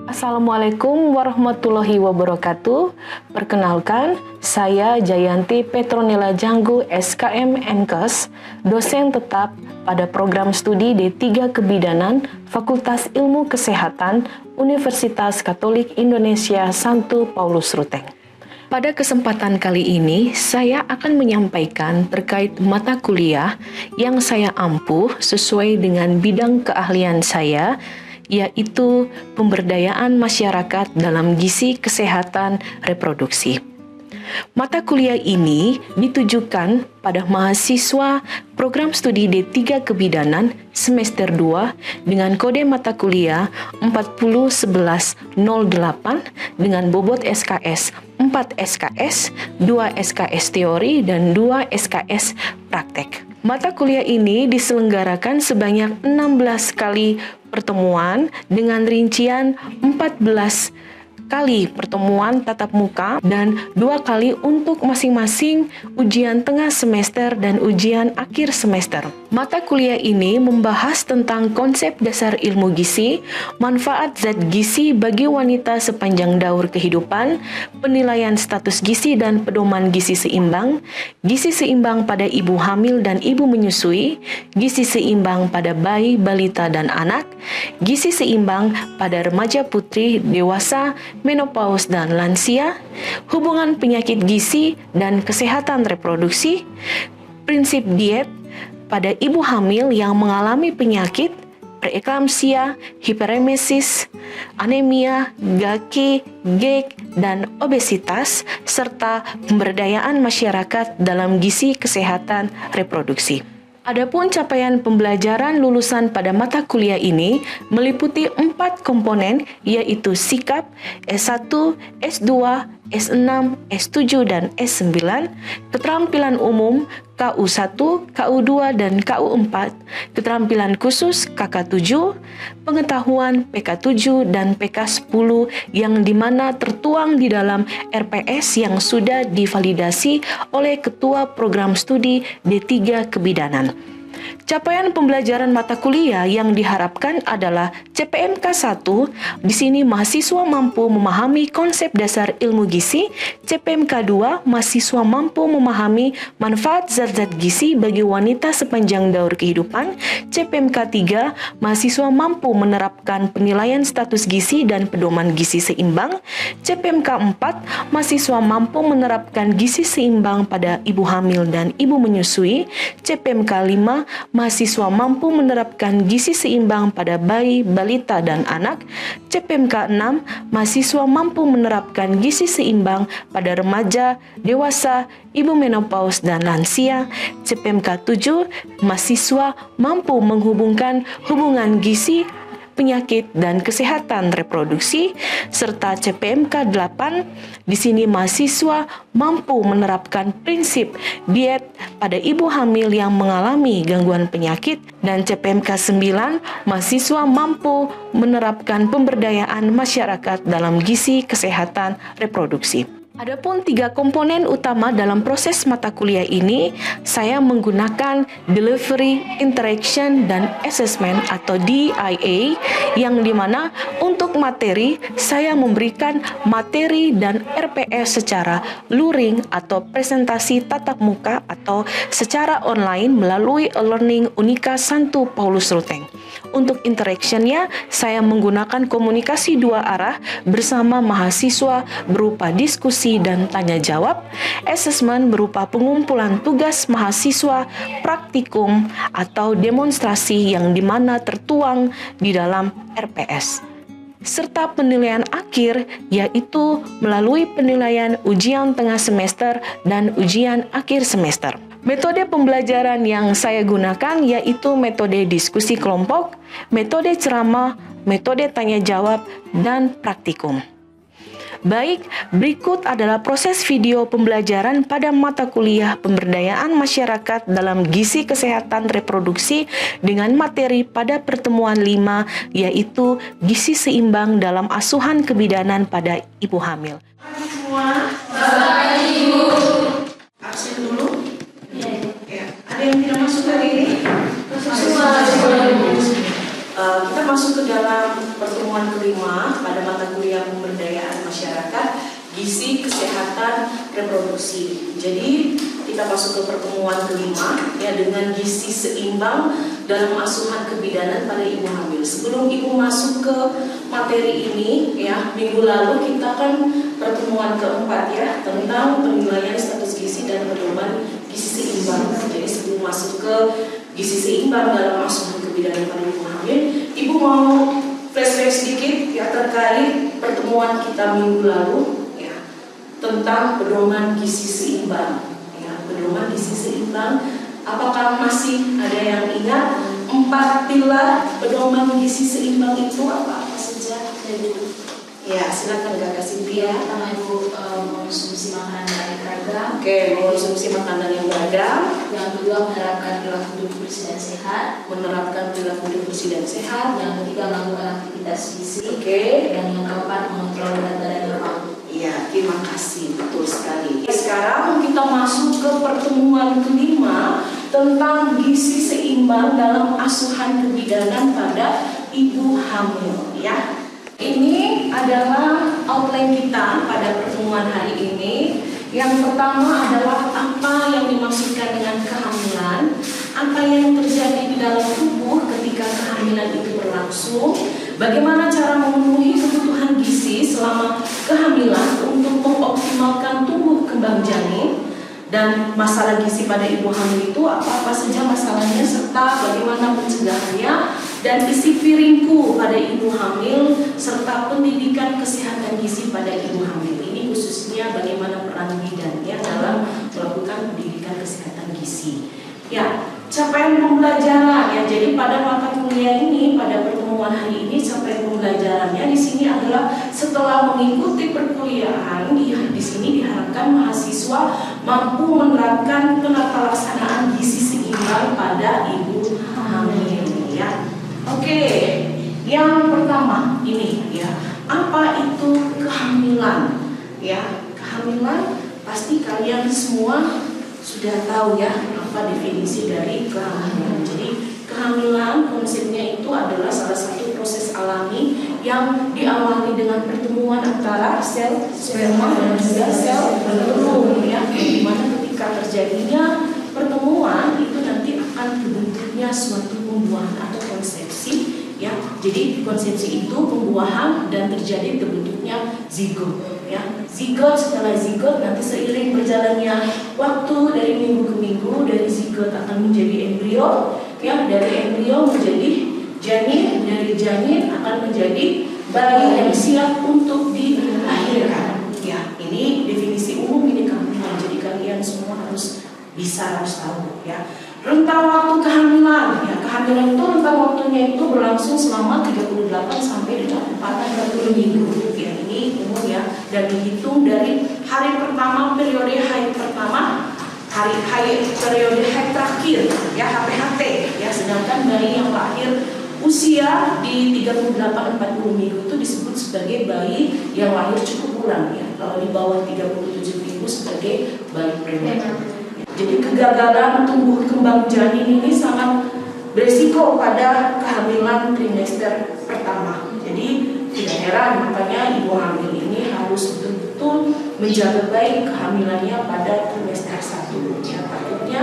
Assalamualaikum warahmatullahi wabarakatuh. Perkenalkan, saya Jayanti Petronella Janggu, SKM MKes, dosen tetap pada program studi D3 Kebidanan, Fakultas Ilmu Kesehatan, Universitas Katolik Indonesia Santo Paulus Ruteng. Pada kesempatan kali ini, saya akan menyampaikan terkait mata kuliah yang saya ampuh sesuai dengan bidang keahlian saya, yaitu pemberdayaan masyarakat dalam gizi kesehatan reproduksi. Mata kuliah ini ditujukan pada mahasiswa program studi D3 Kebidanan semester 2 dengan kode mata kuliah 401108 dengan bobot SKS 4 SKS, 2 SKS teori, dan 2 SKS praktek. Mata kuliah ini diselenggarakan sebanyak 16 kali pertemuan dengan rincian 14 kali pertemuan tatap muka dan 2 kali untuk masing-masing ujian tengah semester dan ujian akhir semester. Mata kuliah ini membahas tentang konsep dasar ilmu gizi, manfaat zat gizi bagi wanita sepanjang daur kehidupan, penilaian status gizi dan pedoman gizi seimbang pada ibu hamil dan ibu menyusui, gizi seimbang pada bayi, balita, dan anak, gizi seimbang pada remaja putri, dewasa, menopause, dan lansia, hubungan penyakit gizi dan kesehatan reproduksi, prinsip diet pada ibu hamil yang mengalami penyakit preeklamsia, hiperemesis, anemia, gaki, GERD, dan obesitas, serta pemberdayaan masyarakat dalam gizi kesehatan reproduksi. Adapun capaian pembelajaran lulusan pada mata kuliah ini meliputi 4 komponen, yaitu sikap, S1, S2, S6, S7, dan S9, keterampilan umum, KU1, KU2, dan KU4, keterampilan khusus KK7, pengetahuan PK7 dan PK10 yang dimana tertuang di dalam RPS yang sudah divalidasi oleh Ketua Program Studi D3 Kebidanan. Capaian pembelajaran mata kuliah yang diharapkan adalah CPMK 1, di sini mahasiswa mampu memahami konsep dasar ilmu gizi, CPMK 2, mahasiswa mampu memahami manfaat zat-zat gizi bagi wanita sepanjang daur kehidupan, CPMK 3, mahasiswa mampu menerapkan penilaian status gizi dan pedoman gizi seimbang, CPMK 4, mahasiswa mampu menerapkan gizi seimbang pada ibu hamil dan ibu menyusui, CPMK 5, mahasiswa mampu menerapkan gizi seimbang pada bayi, balita, dan anak. CPMK 6, mahasiswa mampu menerapkan gizi seimbang pada remaja, dewasa, ibu menopause, dan lansia. CPMK 7, mahasiswa mampu menghubungkan hubungan gizi, penyakit, dan kesehatan reproduksi, serta CPMK 8, di sini mahasiswa mampu menerapkan prinsip diet pada ibu hamil yang mengalami gangguan penyakit, dan CPMK 9, mahasiswa mampu menerapkan pemberdayaan masyarakat dalam gizi kesehatan reproduksi. Adapun 3 komponen utama dalam proses mata kuliah ini, saya menggunakan Delivery, Interaction, dan Assessment atau DIA, yang dimana untuk materi, saya memberikan materi dan RPS secara luring atau presentasi tatap muka atau secara online melalui e-learning Unika Santo Paulus Ruteng. Untuk interaction-nya, saya menggunakan komunikasi 2 arah bersama mahasiswa berupa diskusi dan tanya jawab. Assessment berupa pengumpulan tugas mahasiswa, praktikum, atau demonstrasi yang dimana tertuang di dalam RPS. Serta penilaian akhir, yaitu melalui penilaian ujian tengah semester dan ujian akhir semester. Metode pembelajaran yang saya gunakan yaitu metode diskusi kelompok, metode ceramah, metode tanya jawab, dan praktikum. Baik, berikut adalah proses video pembelajaran pada mata kuliah pemberdayaan masyarakat dalam gizi kesehatan reproduksi dengan materi pada pertemuan 5, yaitu gizi seimbang dalam asuhan kebidanan pada ibu hamil. Semua, Bapak Ibu. Absen dulu. Ya. Ada yang tidak masuk hari ini? Semua. masuk dalam pertemuan kelima pada mata kuliah pemberdayaan masyarakat, gizi, kesehatan, reproduksi. Jadi kita masuk ke pertemuan kelima ya dengan gizi seimbang dalam asuhan kebidanan pada ibu hamil. Sebelum ibu masuk ke materi ini ya, minggu lalu kita kan pertemuan keempat ya tentang penilaian status gizi dan pedoman gizi seimbang. Jadi sebelum masuk ke gizi seimbang dalam asuhan kebidanan pada ibu hamil, ibu mau flashback sedikit ya terkait pertemuan kita minggu lalu ya tentang pedoman gizi seimbang. Ya, pedoman gizi seimbang. Apakah masih ada yang ingat 4 pilar pedoman gizi seimbang itu apa saja? Ya, silakan Kakak Cynthia. Pertama Ibu mengonsumsi makanan yang beragam. Oke, mengonsumsi makanan yang beragam. Yang kedua menerapkan perilaku hidup bersih dan sehat. Menerapkan perilaku hidup bersih dan sehat. Yang ketiga melakukan aktivitas fisik. Oke. Dan yang keempat mengontrol berat badan yang mampu. Iya, terima kasih, betul sekali. Sekarang kita masuk ke pertemuan kelima tentang gizi seimbang dalam asuhan kebidanan pada ibu hamil ya. Ini adalah outline kita pada pertemuan hari ini. Yang pertama adalah apa yang dimaksudkan dengan kehamilan, apa yang terjadi di dalam tubuh ketika kehamilan itu berlangsung, bagaimana cara memenuhi kebutuhan gizi selama kehamilan untuk mengoptimalkan tumbuh kembang janin, dan masalah gizi pada ibu hamil itu apa saja masalahnya serta bagaimana pencegahannya, dan isi piringku pada ibu hamil serta pendidikan kesehatan gizi pada ibu hamil. Ini khususnya bagaimana peran bidan ya dalam melakukan pendidikan kesehatan gizi. Ya, capaian pembelajaran ya. Jadi pada mata kuliah ini pada pertemuan hari ini capaian pembelajarannya di sini adalah setelah mengikuti perkuliahan di sini diharapkan mahasiswa mampu menerapkan penata laksanaan gizi seimbang pada ibu hamil ya. Oke, yang pertama ini ya, apa itu kehamilan? Ya, kehamilan pasti kalian semua sudah tahu ya apa definisi dari kehamilan. Jadi kehamilan konsepnya itu adalah salah satu proses alami yang diawali dengan pertemuan antara sel sperma dan juga sel telur ya, di mana ketika terjadinya pertemuan itu nanti akan terbentuknya suatu pembuahan atau konsepsi ya. Jadi konsepsi itu pembuahan dan terjadi terbentuknya zigot ya. Zigot, setelah zigot nanti seiring berjalannya waktu dari minggu ke minggu, dari zigot akan menjadi embrio ya, dari embrio menjadi janin, dari janin akan menjadi bayi yang siap untuk dilahirkan ya. Ini definisi umum ini kehamilan, jadi kalian semua harus tahu ya. Rentang waktu kehamilan ya, kehamilan itu rentang waktunya itu berlangsung selama 38 sampai dengan 40 minggu ya. Ini umum ya, dan dihitung dari hari pertama periode haid pertama, periode haid terakhir ya, HPHT ya. Sedangkan bayi yang lahir usia di 38-40 minggu itu disebut sebagai bayi yang lahir cukup bulan ya. Kalau di bawah 37 minggu sebagai bayi prematur. Jadi kegagalan tumbuh kembang janin ini sangat beresiko pada kehamilan trimester pertama. Jadi tidak heran makanya ibu hamil ini harus betul-betul menjaga baik kehamilannya pada trimester 1 ya. Takutnya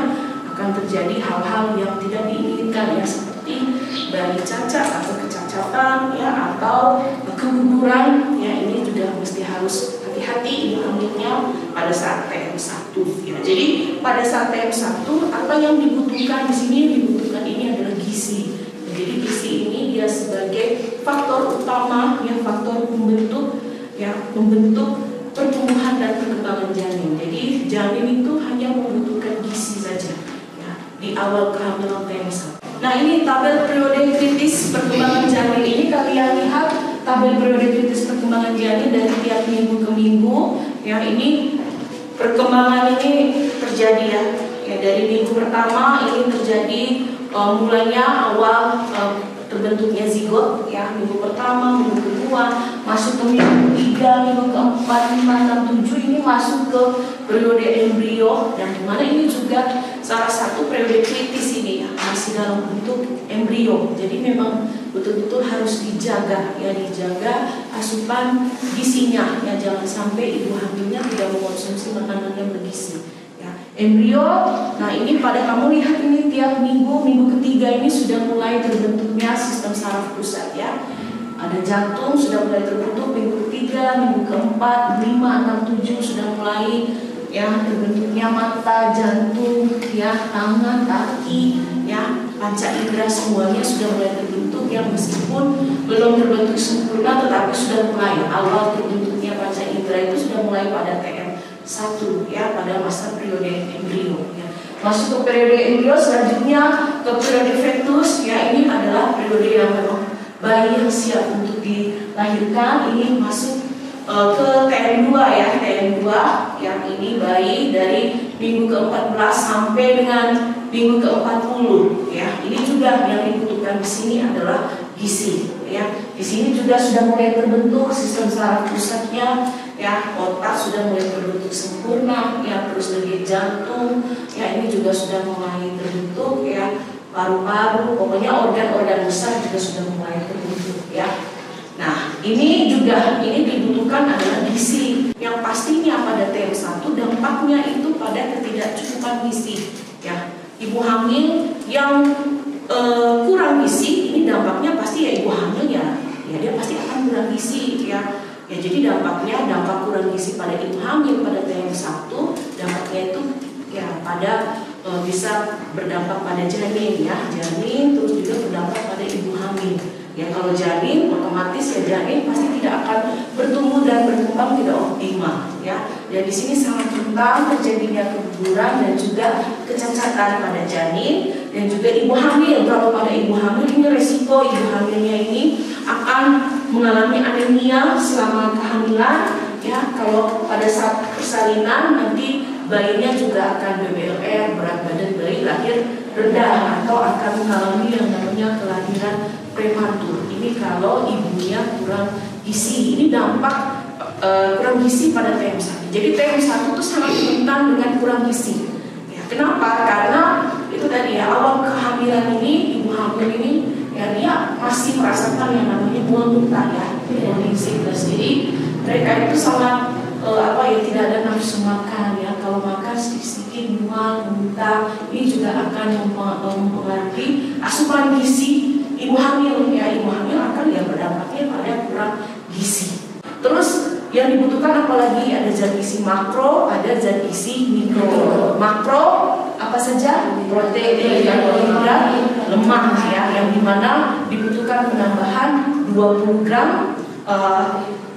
akan terjadi hal-hal yang tidak diinginkan ya, seperti bayi cacat atau kecacatan ya, atau keguguran ya. Ini juga mesti harus hati-hati ibu hamilnya pada saat TM1 ya. Jadi pada saat TM1 apa yang dibutuhkan di sini, dibutuhkan ini adalah gizi. Jadi gizi ini dia sebagai faktor utama ya, faktor membentuk pertumbuhan dan perkembangan janin. Jadi janin itu hanya membutuhkan gizi saja ya, di awal kehamilan TM1. Nah, ini tabel periode kritis perkembangan janin. Ini kalian lihat tabel periode kritis perkembangan janin dari tiap minggu ke minggu ya. Ini perkembangan ini terjadi ya, dari minggu pertama ini terjadi mulanya awal terbentuknya zigot ya, minggu pertama, minggu kedua, masuk ke minggu ketiga, minggu keempat, 5, 6, 7 ini masuk ke periode embrio, dan dimana ini juga salah satu periode kritis ini ya. masih dalam bentuk embrio. Jadi memang betul-betul harus dijaga asupan gizinya, ya jangan sampai ibu hamilnya tidak mengonsumsi makanan yang bergizi. Ya, embrio. Nah ini pada kamu lihat ini tiap minggu ketiga ini sudah mulai terbentuknya sistem saraf pusat ya. Ada jantung sudah mulai terbentuk minggu ketiga, minggu keempat, 5, 6, 7 sudah mulai ya terbentuknya mata, jantung, ya tangan, kaki, ya panca indera semuanya sudah mulai terbentuk ya meskipun belum terbentuk sempurna tetapi sudah mulai awal terbentuknya panca indera itu sudah mulai pada TM1 ya pada masa periode embrio ya. Masuk ke periode embrio selanjutnya ke periode fetus ya ini adalah periode yang memang bayi yang siap untuk dilahirkan ini masuk ke TM2 ya, TM2 yang ini bayi dari minggu ke-14 sampai dengan minggu ke-40 ya. Ini juga yang dibutuhkan di sini adalah gizi ya. Di sini juga sudah mulai terbentuk sistem saraf pusatnya ya, otak sudah mulai terbentuk sempurna ya, terus dari jantung ya ini juga sudah mulai terbentuk ya, paru-paru, pokoknya organ-organ besar juga sudah mulai terbentuk ya. Nah, ini dibutuhkan adalah gizi yang pastinya pada TM1 dampaknya itu pada ketidakcukupan gizi. Ya, ibu hamil yang kurang gizi ini dampaknya pasti ya ibu hamil ya dia pasti akan kurang gizi ya. Ya jadi dampak kurang gizi pada ibu hamil pada TM1 dampaknya itu ya pada bisa berdampak pada janin ya, terus juga berdampak pada ibu hamil. Ya kalau janin otomatis ya janin pasti tidak akan bertumbuh dan berkembang tidak optimal ya. Dan di sini sangat rentan terjadinya keguguran dan juga kecacatan pada janin dan juga ibu hamil. Kalau pada ibu hamil ini resiko ibu hamilnya ini akan mengalami anemia selama kehamilan ya. Kalau pada saat persalinan nanti bayinya juga akan BBLR, berat badan bayi lahir rendah atau akan mengalami yang namanya kelahiran prematur. Ini kalau ibunya kurang gizi. Ini dampak kurang gizi pada TM1. Jadi TM1 itu sangat rentan dengan kurang gizi. Ya, kenapa? Karena itu tadi ya awal kehamilan ini ibu hamil ini ya dia masih merasakan yang namanya mual muntah ya, morning sickness. Jadi mereka itu sangat tidak ada nafsu makan ya. Kalau makan sedikit mual muntah ini juga akan mempengaruhi asupan gizi ibu hamil ya. Ibu hamil akan ya berdampaknya pada kurang gizi. Terus yang dibutuhkan apalagi ada zat gizi makro, ada zat gizi mikro. Makro apa saja? Protein, karbohidrat, lemak ya, yang dimana dibutuhkan penambahan 20 gram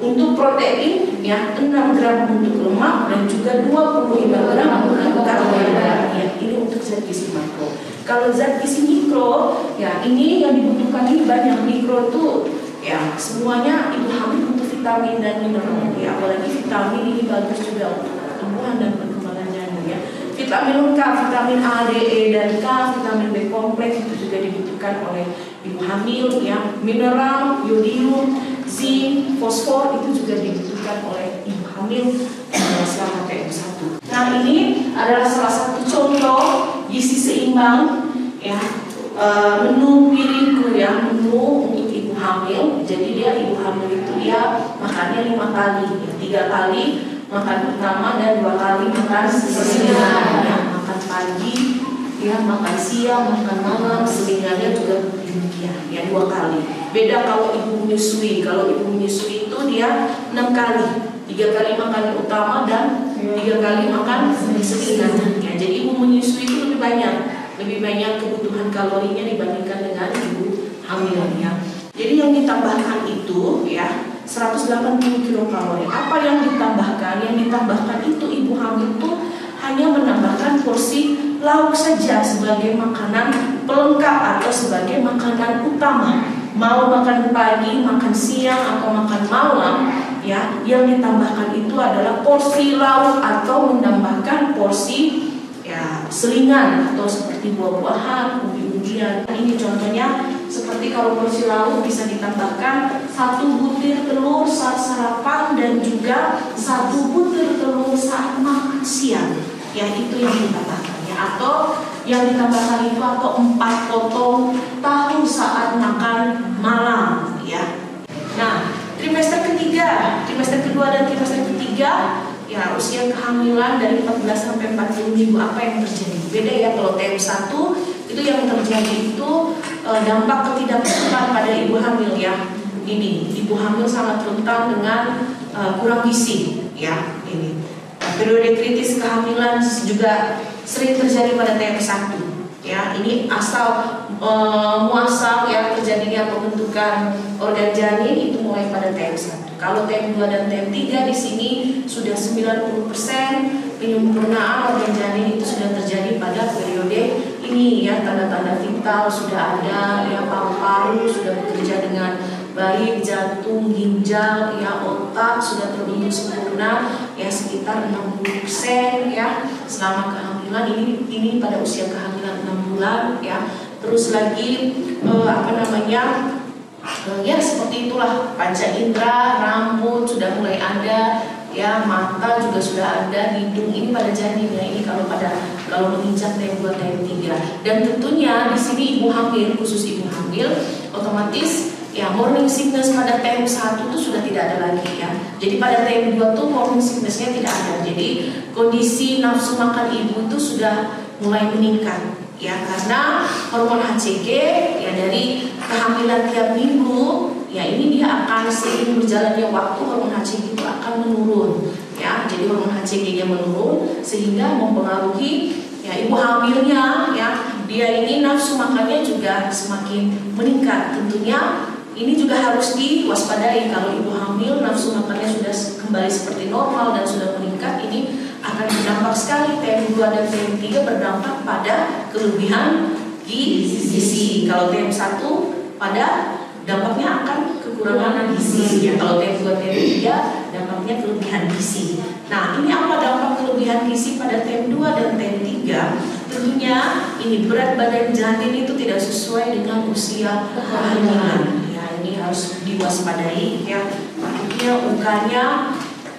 untuk protein ya, 6 gram untuk lemak dan juga 25 gram untuk karbohidrat ya. Ini untuk zat gizi makro. Kalau zat gizi mikro ya ini yang dibutuhkan ini banyak. Mikro tuh ya semuanya ibu hamil untuk vitamin dan mineral ya, apalagi vitamin ini bagus juga untuk pertumbuhan dan perkembangan janin ya. Vitamin lengkap, vitamin A, D, E dan K, vitamin B kompleks itu juga dibutuhkan oleh ibu hamil ya. Mineral, yodium, zinc, fosfor itu juga dibutuhkan oleh ibu hamil selama TM1. Nah ini adalah salah satu contoh gizi seimbang ya, menu piringku ya, menu untuk ibu hamil. Jadi dia ibu hamil itu dia makannya 5 kali ya, 3 kali makan utama dan 2 kali makan siang ya, makan pagi ya, makan siang, makan malam, selingannya juga demikian ya, 2 kali. Beda kalau ibu menyusui. Kalau ibu menyusui itu dia 6 kali, 3 kali makan utama dan 3 kali makan selingan ya. Jadi ibu menyusui itu lebih banyak kebutuhan kalorinya dibandingkan dengan ibu hamil ya. Jadi yang ditambahkan itu ya 180 kilokalori. Apa yang ditambahkan? Yang ditambahkan itu ibu hamil itu hanya menambahkan porsi lauk saja sebagai makanan pelengkap atau sebagai makanan utama. Mau makan pagi, makan siang atau makan malam ya, yang ditambahkan itu adalah porsi lauk atau menambahkan porsi ya selingan atau seperti buah-buahan, umbi-umbian. Ini contohnya seperti kalau porsi lauk bisa ditambahkan 1 butir telur saat sarapan dan juga 1 butir telur saat makan siang. Ya itu yang ditambahkan ya. Atau yang ditambahkan itu atau 4 potong tahu saat makan malam ya. Nah, trimester kedua dan trimester ketiga ya usia kehamilan dari 14 sampai 40 minggu apa yang terjadi? Beda ya, kalau TM1 itu yang terjadi itu dampak ketidakcukupan pada ibu hamil ya. Ini ibu hamil sangat rentan dengan kurang gizi ya ini. Periode kritis kehamilan juga sering terjadi pada TM1 ya. Ini muasal ya terjadinya pembentukan organ janin itu mulai pada TM1. Kalau TM2 dan TM3 di sini sudah 90% penyempurnaan organ janin itu sudah terjadi pada periode ini ya. Tanda-tanda vital sudah ada ya, paru-paru sudah bekerja dengan baik, jantung, ginjal ya, otak sudah terbentuk sempurna ya, sekitar 60% ya selama kehamilan. Ini pada usia kehamilan 6 bulan ya. Terus lagi ya seperti itulah, panca indera, rambut sudah mulai ada ya, mata juga sudah ada, hidung ini pada janin ya. Ini kalau menginjak TM2 TM3. Dan tentunya di sini ibu hamil, khusus ibu hamil otomatis ya morning sickness pada TM1 itu sudah tidak ada lagi ya. Jadi pada TM2 tuh morning sicknessnya tidak ada. Jadi kondisi nafsu makan ibu itu sudah mulai meningkat ya, karena hormon HCG ya dari kehamilan tiap minggu ya, ini dia akan seiring berjalannya waktu hormon HCG itu akan menurun ya. Jadi hormon HCG-nya menurun sehingga mempengaruhi ya ibu hamilnya ya, dia ini nafsu makannya juga semakin meningkat. Tentunya ini juga harus diwaspadai. Kalau ibu hamil nafsu makannya sudah kembali seperti normal dan sudah meningkat, ini akan berdampak sekali. TM2 dan TM3 berdampak pada kelebihan gizi. Kalau TM1 pada dampaknya akan kekurangan gizi ya. Kalau TM2 TM3 dampaknya kelebihan gizi. Nah, ini apa dampak kelebihan gizi pada TM2 dan TM3? Tentunya ini berat badan janin itu tidak sesuai dengan usia kehamilan. Ini harus diwaspadai ya. Maksudnya UK-nya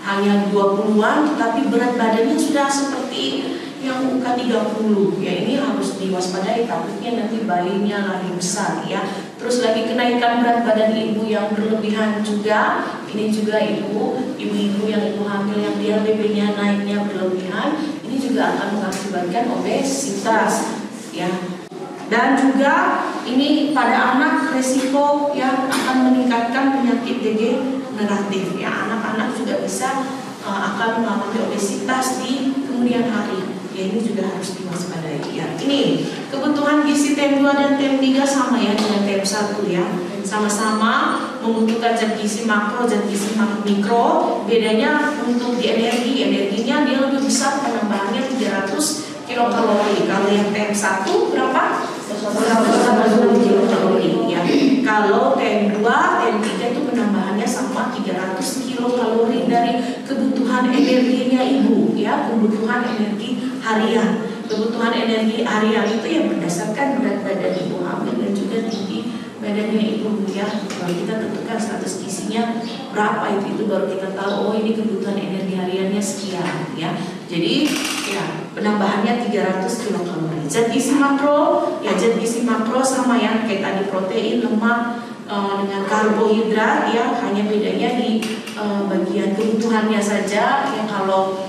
hanya 20-an tetapi berat badannya sudah seperti yang UK 30 ya. Ini harus diwaspadai, takutnya nanti bayinya lari besar ya. Terus lagi kenaikan berat badan ibu yang berlebihan juga. Ini juga ibu-ibu yang ibu hamil yang dia BB-nya naiknya berlebihan, ini juga akan mengakibatkan obesitas ya. Dan juga ini pada anak resiko yang akan meningkatkan penyakit degeneratif ya. Anak-anak juga bisa akan mengalami obesitas di kemudian hari ya. Ini juga harus diwaspadai ya. Ini kebutuhan gizi TM2 dan TM3 sama ya dengan TM1 ya. Sama-sama membutuhkan zat gizi makro, zat gizi mikro. Bedanya untuk di energinya dia lebih besar, penambahannya 300 kilokalori. Kalau yang TM1 berapa? 180 kilokalori ya. Kalau TM2, TM3 itu penambahannya sama 300 kilokalori dari kebutuhan energinya ibu ya, kebutuhan energi harian. Kebutuhan energi harian itu yang berdasarkan berat badan ibu hamil dan juga tinggi badannya ibu ya. Kalau kita tentukan status gizinya berapa itu baru kita tahu oh ini kebutuhan energi hariannya sekian ya. Jadi ya penambahannya 300 kilokalori. Zat gizi makro ya, zat gizi makro sama ya kayak tadi, protein, lemak dengan karbohidrat ya, hanya bedanya di bagian kebutuhannya saja ya. Kalau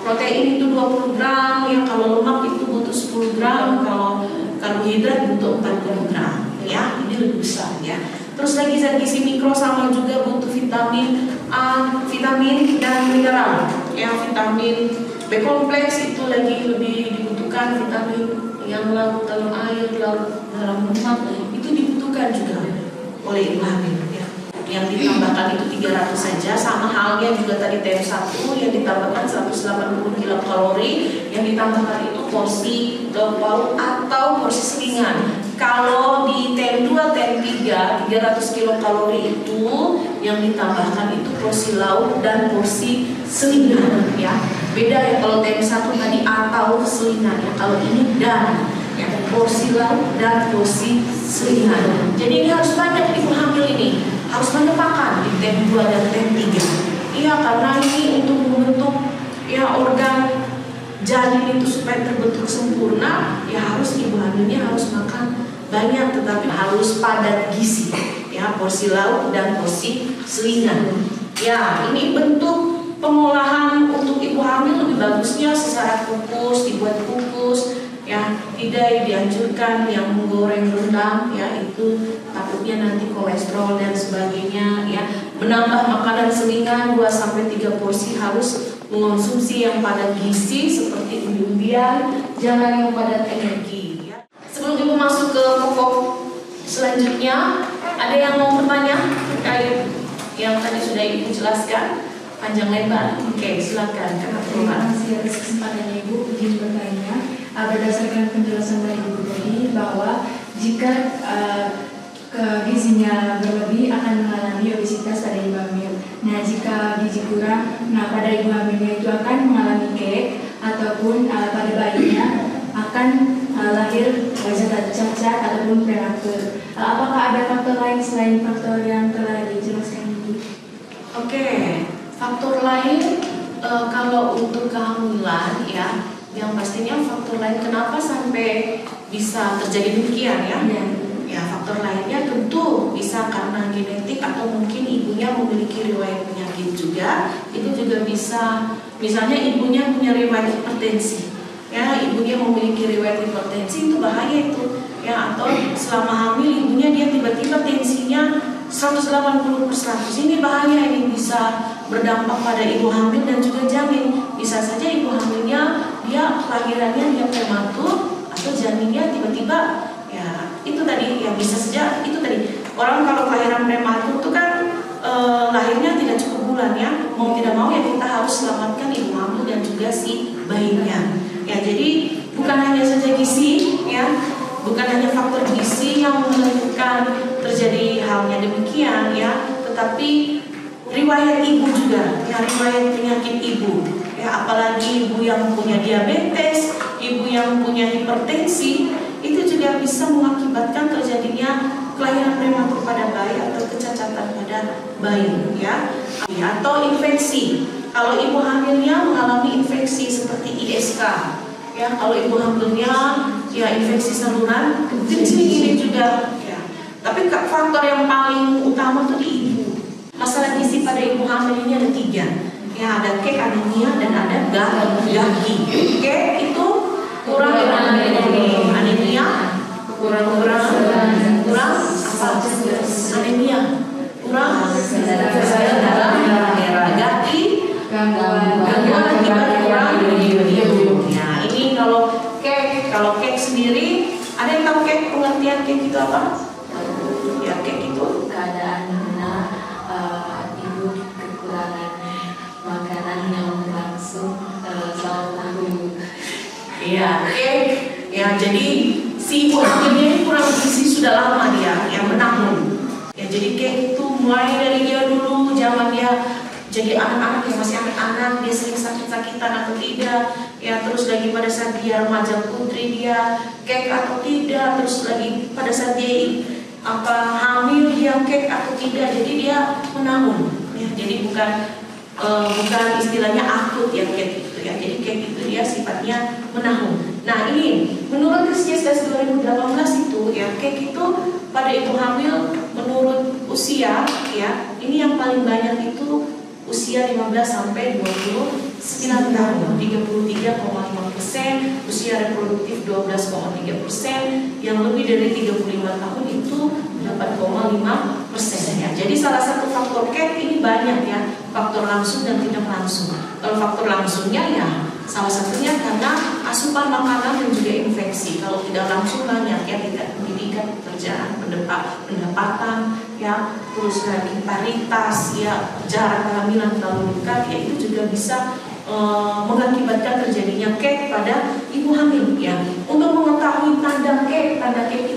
protein itu 20 gram ya, kalau lemak itu butuh 10 gram, kalau karbohidrat butuh 40 gram ya, ini lebih besar ya. Terus lagi zat gizi mikro sama juga butuh vitamin A, vitamin dan mineral ya. Vitamin B kompleks itu lagi lebih dibutuhkan, vitamin yang larut dalam air, larut dalam lemak itu dibutuhkan juga oleh ibu hamil ya. Yang ditambahkan itu 300 saja, sama halnya juga tadi TM1 yang ditambahkan 180 kilokalori, yang ditambahkan itu porsi lauk pauk atau porsi selingan. Kalau di TM2, TM3 300 kilokalori itu yang ditambahkan itu porsi lauk dan porsi selingan ya. Beda ya, kalau TM1 tadi atau selingan ya, kalau ini dan ya, porsi lauk dan porsi selingan. Jadi ini harus banyak ibu hamil ini, harus banyak makan di TM2 dan TM3. Iya, karena ini untuk membentuk ya organ janin itu supaya terbentuk sempurna, ya harus ibu hamilnya harus makan banyak, tetapi harus padat gizi, ya, porsi lauk dan porsi selingan. Ya, ini bentuk pengolahan untuk ibu hamil lebih bagusnya secara kukus, dibuat kukus, ya, tidak dianjurkan yang menggoreng rendang, ya, itu takutnya nanti kolesterol dan sebagainya, ya. Menambah makanan selingan 2-3 porsi, harus mengonsumsi yang padat gizi seperti umbi-umbian, jangan yang padat energi, ya. Sebelum ibu masuk ke pokok selanjutnya, ada yang mau bertanya terkait yang tadi sudah ibu jelaskan panjang lebar? Oke, silakan. Terima kasih atas kesempatannya Ibu. Izin bertanya, berdasarkan penjelasan dari Ibu tadi bahwa jika gizinya berlebih akan mengalami obesitas pada ibu hamil. Nah, jika gizi kurang, pada ibu hamilnya itu akan mengalami kek ataupun pada bayinya akan lahir wajah cacat ataupun prematur. Apakah ada faktor lain selain faktor yang telah dijelaskan Ibu? Oke, faktor lain kalau untuk kehamilan, ya, yang pastinya faktor lain kenapa sampai bisa terjadi demikian, ya. Ya, faktor lainnya tentu bisa karena genetik atau mungkin ibunya memiliki riwayat penyakit juga. Itu juga bisa, misalnya ibunya punya riwayat hipertensi, ya, ibunya memiliki riwayat hipertensi, itu bahaya itu, ya. Atau selama hamil ibunya dia tiba-tiba tensinya 180/100, ini bahaya, ini bisa berdampak pada ibu hamil dan juga janin. Bisa saja ibu hamilnya dia kelahirannya dia prematur atau janinnya tiba-tiba, ya, itu tadi, ya, bisa saja itu tadi. Orang kalau kelahiran prematur itu kan lahirnya tidak cukup bulan, ya, mau tidak mau ya kita harus selamatkan ibu hamil dan juga si bayinya, ya. Jadi bukan hanya saja gizi, ya, bukan hanya faktor gizi yang menentukan terjadi halnya demikian, ya, tetapi riwayat ibu juga, ya, riwayat penyakit ibu, ya, apalagi ibu yang punya diabetes, ibu yang punya hipertensi, itu juga bisa mengakibatkan terjadinya kelahiran prematur pada bayi atau kecacatan pada bayi, ya. Atau infeksi. Kalau ibu hamilnya mengalami infeksi seperti ISK, ya, kalau ibu hamilnya ya infeksi saluran kecil ini juga, ya. Tapi faktor yang paling utama tuh di ibu. Masalah gizi pada ibu hamil ini ada 3, ya, ada kek, anemia, dan ada gagi. Kek itu kurang anemia, kurang apa? Anemia, kurang kesadaran dalam, gagi, gangguan akibat kurang imun. Nah, ini kalau kek sendiri, ada yang tahu kek, pengertian kek itu apa? Ya, kek itu keadaan mana ibu kekurangan makanan yang berlangsung selama tahun. Iya, kek, ya, jadi si ibu hamilnya ini kurang gizi sudah lama dia yang menanggung. Ya, jadi kek itu mulai dari dia dulu zaman dia jadi anak-anak, yang masih anak-anak, dia sering sakit-sakitan atau tidak, ya, terus lagi pada saat dia remaja putri dia kek atau tidak, terus lagi pada saat dia hamil dia kek atau tidak, jadi dia menanggung, ya. Jadi bukan istilahnya akut, ya, kek itu, ya. Jadi kek itu dia sifatnya menanggung. Nah, ini menurut Riskesdas 2018 itu, ya, kek itu pada ibu hamil menurut usia, ya, ini yang paling banyak itu usia 15 sampai 29 tahun, 33,5%, usia reproduktif 12,3%, yang lebih dari 35 tahun itu 8,5%, ya. Jadi salah satu faktor kek ini banyak, ya, faktor langsung dan tidak langsung. Kalau faktor langsungnya, ya, salah satunya karena asupan makanan dan juga infeksi. Kalau tidak langsung banyak, ya, tidak pendidikan, pekerjaan, pendapatan, ya, terus lagi paritas, ya, jarak kehamilan terlalu dekat, ya, itu juga bisa mengakibatkan terjadinya kek pada ibu hamil, ya. Untuk mengetahui tanda kek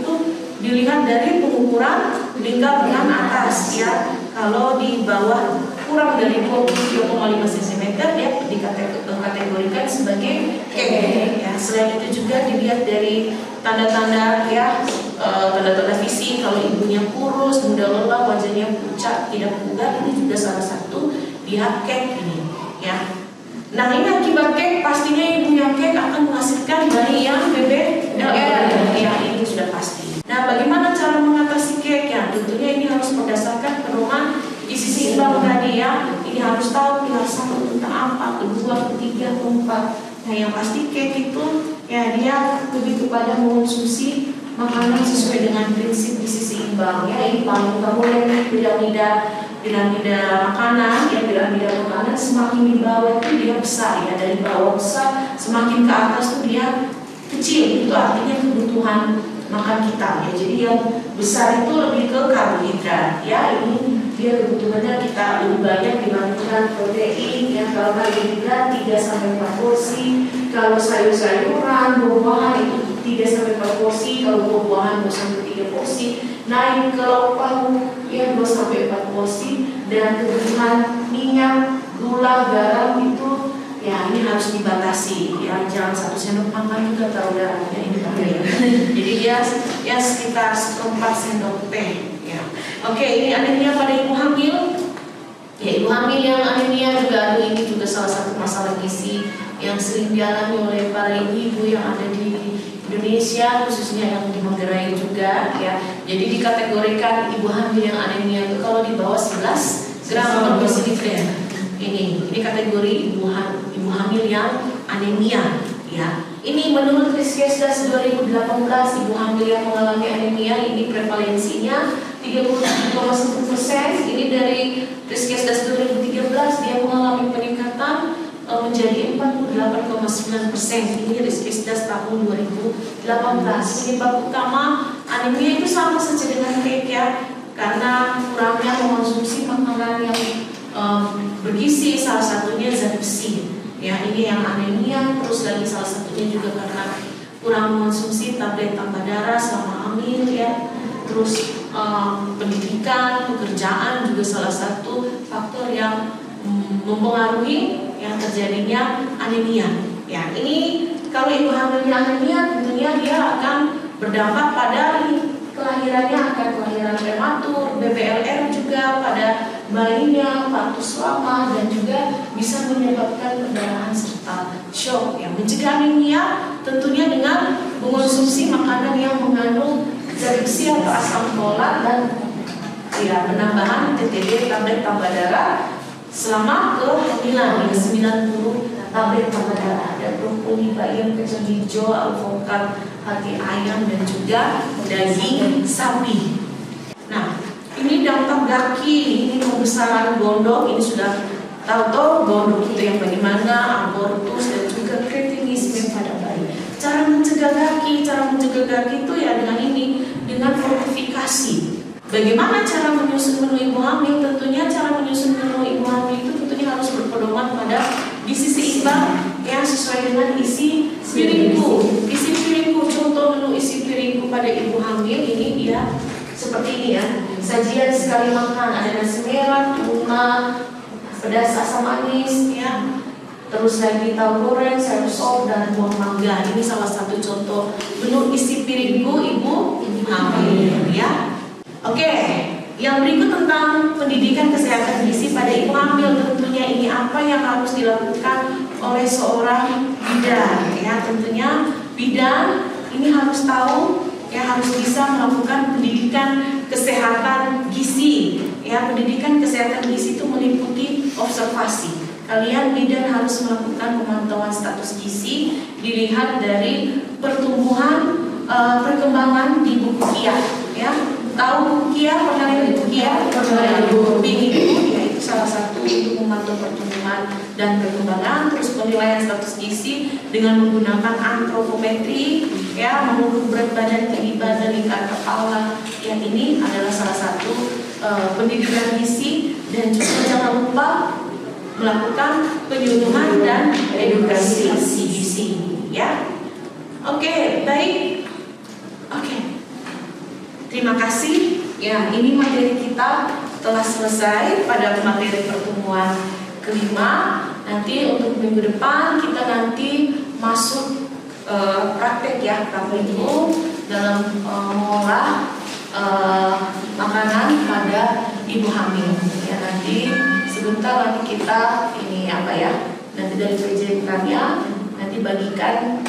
itu dilihat dari pengukuran lingkar lengan atas, ya. Kalau di bawah kurang dari 23,5 cm, ya, dikategorikan sebagai kek, ya. Selain itu juga dilihat dari tanda-tanda, ya, tanda-tanda fisik. Kalau ibunya kurus, mudah lelah, wajahnya pucat, tidak bugar, ini juga salah satu lihat kek ini, ya. Nah ini akibat kek, pastinya ibu yang kek akan menghasilkan bayi yang BBLR. Ya ini sudah pasti. Nah bagaimana cara mengatasi kek? Ya tentunya ini harus berdasarkan pedoman gizi seimbang tadi ya. Ini harus tahu pilar 1 tentang apa, kedua, ketiga, keempat. Nah yang pasti kek itu ya dia lebih kepada mengonsumsi makanan sesuai dengan prinsip gizi seimbang ya. Ini paling boleh piramida makanan ya, piramida makanan semakin di bawah itu dia besar ya, dari bawah besar semakin ke atas tuh dia kecil, itu artinya kebutuhan makan kita ya. Jadi yang besar itu lebih ke karbohidrat ya, ini dia kebutuhannya kita lebih banyak dibandingkan protein ya. Kalau karbohidrat 3-4 porsi, kalau sayur-sayuran, buah-buahan itu 3-4 porsi, kalau buah-buahan 2-3 porsi. Naik ke lauk pauk ya 2-4 porsi, dan kebutuhan minyak, gula, garam itu ya ini harus dibatasi ya, jangan 1 sendok makan juga taruh garamnya ini bahaya. Jadi dia ya sekitar 1/4 sendok teh ya. Oke, ini anemia pada ibu hamil. Ya ibu hamil yang anemia juga, ini juga salah satu masalah gizi yang sering dialami oleh para ibu yang ada di Indonesia, khususnya yang di Manggarai juga ya. Jadi dikategorikan ibu hamil yang anemia itu kalau di bawah 11 gram per desiliter. Ini kategori ibu hamil yang anemia ya. Ini menurut Riskesdas 2018 ibu hamil yang mengalami anemia ini prevalensinya 37,1%. Ini dari Riskesdas 2013 dia mengalami peningkatan menjadi 48,9%. Ini Riskesdas tahun 2018. Penyebab utama anemia itu sama saja dengan kek ya, karena kurangnya mengonsumsi makanan yang bergizi, salah satunya zat besi ya. Ini yang anemia, terus lagi salah satunya juga karena kurang mengonsumsi tablet tambah darah selama hamil ya. Terus pendidikan, pekerjaan juga salah satu faktor yang mempengaruhi yang terjadinya anemia ya. Ini kalau ibu hamilnya anemia tentunya dia akan berdampak pada kelahirannya, akan kelahiran prematur, BBLR juga pada bayinya, patus lama, dan juga bisa menyebabkan perdarahan serta shock. Yang mencegah anemia tentunya dengan mengonsumsi makanan yang mengandung zat besi atau asam folat dan ya penambahan TTD tablet tambah darah selama kehamilan ya, 90 tablet tambah darah, ada brokoli, bayam, kacang hijau, alpukat, hati ayam, dan juga daging sapi. Nah, ini dampak gaki, ini pembesaran gondok, ini sudah tahu gondok itu yang bagaimana, abortus dan juga kretinisme pada bayi. Cara mencegah gaki itu ya dengan ini, dengan fortifikasi. Bagaimana cara menyusun menu ibu hamil? Tentunya cara menyusun menu ibu hamil itu tentunya harus berpedoman pada gizi seimbang yang sesuai dengan isi piringku. Isi piringku, contoh menu isi piringku pada ibu hamil ini dia seperti ini ya. Sajian sekali makan, ada nasi merah, tuna, pedas asam manis ya. Terus lagi tahu goreng, sayur sop, dan buah mangga. Ini salah satu contoh menu isi piringku ibu hamil ya. Oke, yang berikut tentang pendidikan kesehatan gizi pada ibu hamil. Tentunya ini apa yang harus dilakukan oleh seorang bidan ya. Tentunya bidan ini harus tahu ya, harus bisa melakukan pendidikan kesehatan gizi ya. Pendidikan kesehatan gizi itu meliputi observasi. Kalian bidan harus melakukan pemantauan status gizi, dilihat dari pertumbuhan perkembangan di buku KIA ya. Tahu buku KIA? Pernah lihat buku KIA? Buku itu ya, itu salah satu untuk memantau pertumbuhan dan perkembangan. Terus penilaian status gizi dengan menggunakan antropometri ya, mengukur berat badan, tinggi badan, lingkar kepala. Yang ini adalah salah satu pendidikan gizi. Dan juga jangan lupa melakukan penyuluhan dan edukasi gizi ya. Oke, baik. Oke. Terima kasih. Ya, ini materi kita telah selesai pada materi pertemuan kelima. Nanti untuk minggu depan kita nanti masuk praktek ya, praktek itu dalam mengolah makanan pada ibu hamil. Ya, nanti sebentar lagi kita ini apa ya, nanti dari PJ Karya nanti bagikan